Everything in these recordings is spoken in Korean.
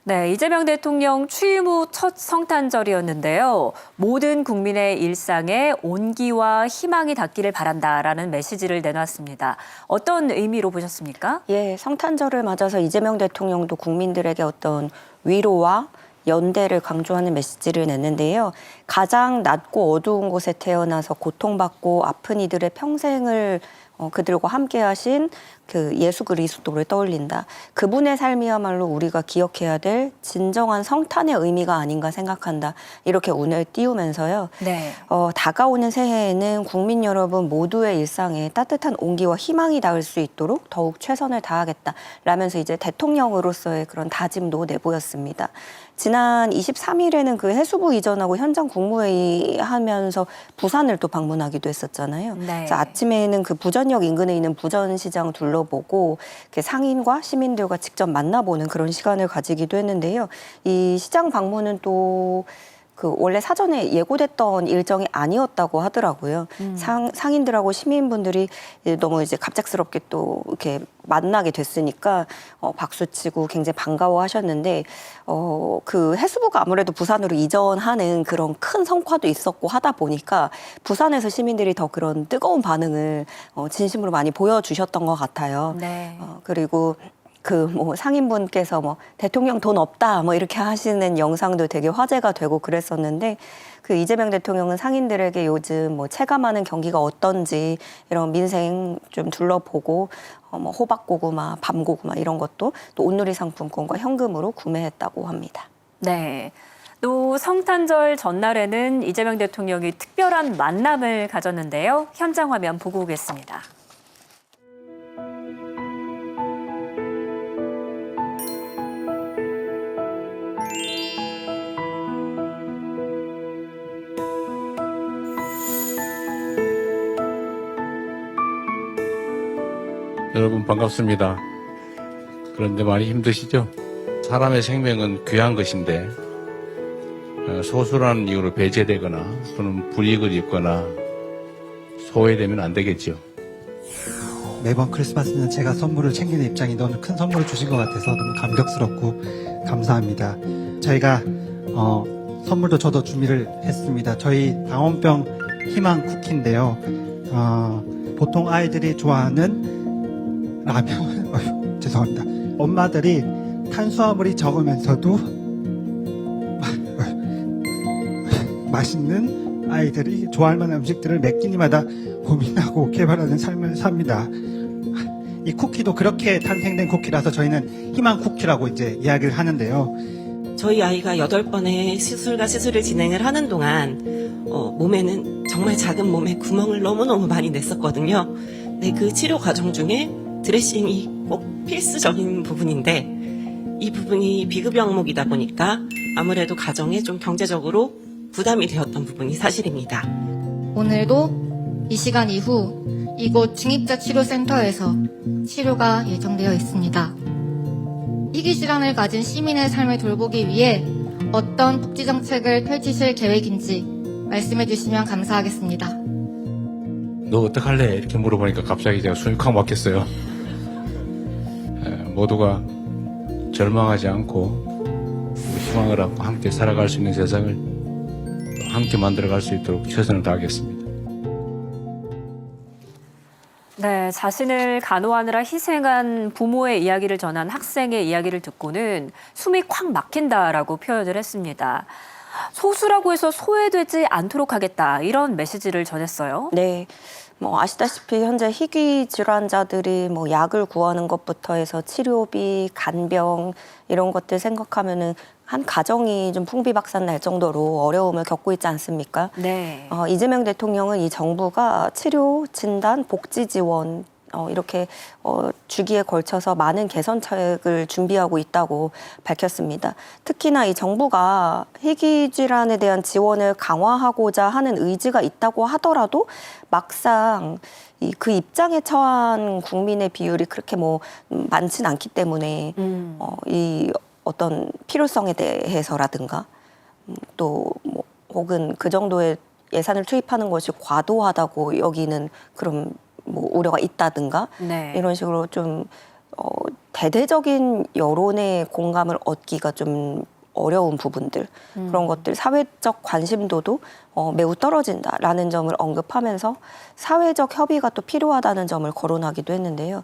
네, 이재명 대통령 취임 후 첫 성탄절이었는데요. 모든 국민의 일상에 온기와 희망이 닿기를 바란다라는 메시지를 내놨습니다. 어떤 의미로 보셨습니까? 예, 성탄절을 맞아서 이재명 대통령도 국민들에게 어떤 위로와 연대를 강조하는 메시지를 냈는데요. 가장 낮고 어두운 곳에 태어나서 고통받고 아픈 이들의 평생을 그들과 함께 하신 그 예수 그리스도를 떠올린다. 그분의 삶이야말로 우리가 기억해야 될 진정한 성탄의 의미가 아닌가 생각한다. 이렇게 운을 띄우면서요. 네. 다가오는 새해에는 국민 여러분 모두의 일상에 따뜻한 온기와 희망이 닿을 수 있도록 더욱 최선을 다하겠다. 라면서 이제 대통령으로서의 그런 다짐도 내보였습니다. 지난 23일에는 그 해수부 이전하고 현장 국무회의 하면서 부산을 또 방문하기도 했었잖아요. 네. 그래서 아침에는 그 부전역 인근에 있는 부전시장 둘러보고 상인과 시민들과 직접 만나보는 그런 시간을 가지기도 했는데요. 이 시장 방문은 또 원래 사전에 예고됐던 일정이 아니었다고 하더라고요. 상인들하고 시민분들이 너무 이제 갑작스럽게 또 이렇게 만나게 됐으니까 박수치고 굉장히 반가워하셨는데 그 해수부가 아무래도 부산으로 이전하는 그런 큰 성과도 있었고 하다 보니까 부산에서 시민들이 더 그런 뜨거운 반응을 진심으로 많이 보여주셨던 것 같아요. 네. 그리고 상인분께서 대통령 돈 없다 이렇게 하시는 영상도 되게 화제가 되고 그랬었는데 그 이재명 대통령은 상인들에게 요즘 체감하는 경기가 어떤지 이런 민생 좀 둘러보고 호박고구마, 밤고구마 이런 것도 또 온누리 상품권과 현금으로 구매했다고 합니다. 네. 또 성탄절 전날에는 이재명 대통령이 특별한 만남을 가졌는데요. 현장 화면 보고 오겠습니다. 여러분 반갑습니다. 그런데 많이 힘드시죠? 사람의 생명은 귀한 것인데 소수라는 이유로 배제되거나 또는 불이익을 입거나 소외되면 안 되겠죠. 매번 크리스마스는 제가 선물을 챙기는 입장이 너무 큰 선물을 주신 것 같아서 너무 감격스럽고 감사합니다. 저희가 선물도 저도 준비를 했습니다. 저희 당원병 희망 쿠키인데요. 보통 아이들이 좋아하는 라면, 죄송합니다. 엄마들이 탄수화물이 적으면서도 맛있는 아이들이 좋아할 만한 음식들을 매 끼니마다 고민하고 개발하는 삶을 삽니다. 이 쿠키도 그렇게 탄생된 쿠키라서 저희는 희망 쿠키라고 이제 이야기를 하는데요. 저희 아이가 8번의 시술과 시술을 진행을 하는 동안 몸에는 정말 작은 몸에 구멍을 너무너무 많이 냈었거든요. 네, 그 치료 과정 중에 드레싱이 꼭 필수적인 부분인데 이 부분이 비급 항목이다 보니까 아무래도 가정에 좀 경제적으로 부담이 되었던 부분이 사실입니다. 오늘도 이 시간 이후 이곳 중입자치료센터에서 치료가 예정되어 있습니다. 희귀 질환을 가진 시민의 삶을 돌보기 위해 어떤 복지정책을 펼치실 계획인지 말씀해 주시면 감사하겠습니다. 너 어떡할래? 이렇게 물어보니까 갑자기 제가 숨이 콱 막혔어요. 모두가 절망하지 않고 희망을 갖고 함께 살아갈 수 있는 세상을 함께 만들어갈 수 있도록 최선을 다하겠습니다. 네, 자신을 간호하느라 희생한 부모의 이야기를 전한 학생의 이야기를 듣고는 숨이 콱 막힌다라고 표현을 했습니다. 소수라고 해서 소외되지 않도록 하겠다 이런 메시지를 전했어요. 네. 아시다시피 현재 희귀 질환자들이 약을 구하는 것부터 해서 치료비, 간병 이런 것들 생각하면은 한 가정이 좀 풍비박산 날 정도로 어려움을 겪고 있지 않습니까? 네. 이재명 대통령은 이 정부가 치료, 진단, 복지 지원 이렇게 주기에 걸쳐서 많은 개선책을 준비하고 있다고 밝혔습니다. 특히나 이 정부가 희귀 질환에 대한 지원을 강화하고자 하는 의지가 있다고 하더라도 막상 그 입장에 처한 국민의 비율이 그렇게 많지는 않기 때문에 이 어떤 필요성에 대해서라든가 또 혹은 그 정도의 예산을 투입하는 것이 과도하다고 여기는 그런 우려가 있다든가 네. 이런 식으로 좀 대대적인 여론의 공감을 얻기가 좀 어려운 부분들, 그런 것들, 사회적 관심도도 매우 떨어진다라는 점을 언급하면서 사회적 협의가 또 필요하다는 점을 거론하기도 했는데요.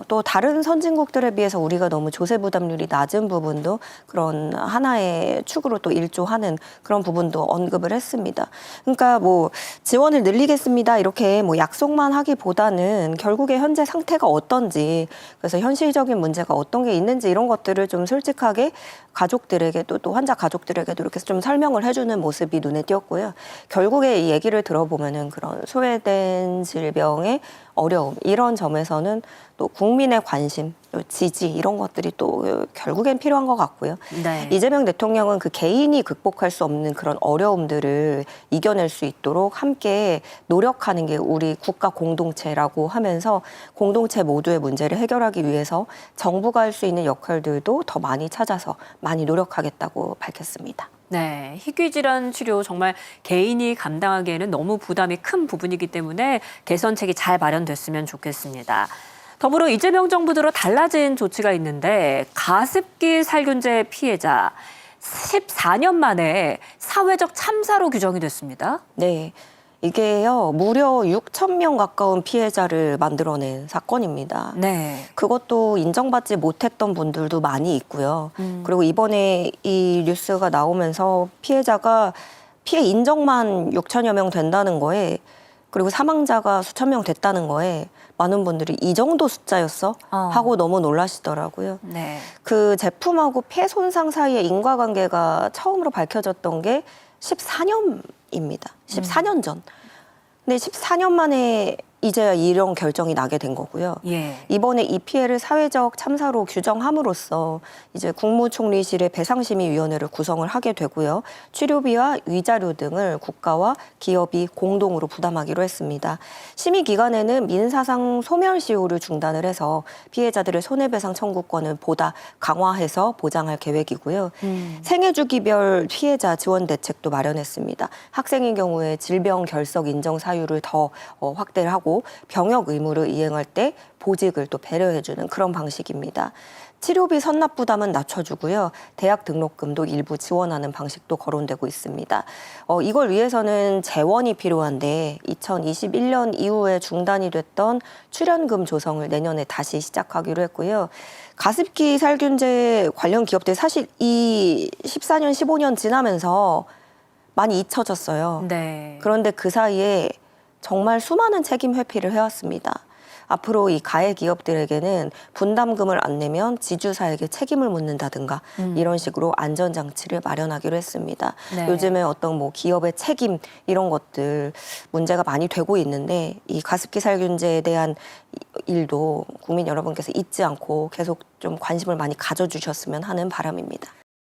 또 다른 선진국들에 비해서 우리가 너무 조세 부담률이 낮은 부분도 그런 하나의 축으로 또 일조하는 그런 부분도 언급을 했습니다. 그러니까 뭐 지원을 늘리겠습니다 이렇게 뭐 약속만 하기보다는 결국에 현재 상태가 어떤지, 그래서 현실적인 문제가 어떤 게 있는지 이런 것들을 좀 솔직하게 가족들에게도 또 환자 가족들에게도 이렇게 좀 설명을 해주는 모습이 눈에 띄었고요. 결국에 이 얘기를 들어보면은 그런 소외된 질병의 어려움 이런 점에서는 또 국민의 관심, 또 지지 이런 것들이 또 결국엔 필요한 것 같고요. 네. 이재명 대통령은 그 개인이 극복할 수 없는 그런 어려움들을 이겨낼 수 있도록 함께 노력하는 게 우리 국가 공동체라고 하면서 공동체 모두의 문제를 해결하기 위해서 정부가 할 수 있는 역할들도 더 많이 찾아서 많이 노력하겠다고 밝혔습니다. 네, 희귀질환 치료 정말 개인이 감당하기에는 너무 부담이 큰 부분이기 때문에 개선책이 잘 마련됐으면 좋겠습니다. 더불어 이재명 정부 들어 달라진 조치가 있는데 가습기 살균제 피해자 14년 만에 사회적 참사로 규정이 됐습니다. 네. 이게요, 무려 6천 명 가까운 피해자를 만들어낸 사건입니다. 네. 그것도 인정받지 못했던 분들도 많이 있고요. 그리고 이번에 이 뉴스가 나오면서 피해자가 피해 인정만 6천여 명 된다는 거에, 그리고 사망자가 수천 명 됐다는 거에 많은 분들이 이 정도 숫자였어? 하고 너무 놀라시더라고요. 네. 그 제품하고 폐 손상 사이의 인과관계가 처음으로 밝혀졌던 게 14년입니다. 14년 전. 근데 14년 만에 이제야 이런 결정이 나게 된 거고요. 예. 이번에 이 피해를 사회적 참사로 규정함으로써 이제 국무총리실의 배상심의위원회를 구성을 하게 되고요. 치료비와 위자료 등을 국가와 기업이 공동으로 부담하기로 했습니다. 심의기간에는 민사상 소멸시효를 중단을 해서 피해자들의 손해배상 청구권을 보다 강화해서 보장할 계획이고요. 생애주기별 피해자 지원 대책도 마련했습니다. 학생인 경우에 질병 결석 인정 사유를 더 확대를 하고 병역 의무를 이행할 때 보직을 또 배려해주는 그런 방식입니다. 치료비 선납 부담은 낮춰주고요. 대학 등록금도 일부 지원하는 방식도 거론되고 있습니다. 이걸 위해서는 재원이 필요한데 2021년 이후에 중단이 됐던 출연금 조성을 내년에 다시 시작하기로 했고요. 가습기 살균제 관련 기업들 사실 이 14년, 15년 지나면서 많이 잊혀졌어요. 네. 그런데 그 사이에 정말 수많은 책임 회피를 해왔습니다. 앞으로 이 가해 기업들에게는 분담금을 안 내면 지주사에게 책임을 묻는다든가 이런 식으로 안전장치를 마련하기로 했습니다. 네. 요즘에 어떤 뭐 기업의 책임 이런 것들 문제가 많이 되고 있는데 이 가습기 살균제에 대한 일도 국민 여러분께서 잊지 않고 계속 좀 관심을 많이 가져주셨으면 하는 바람입니다.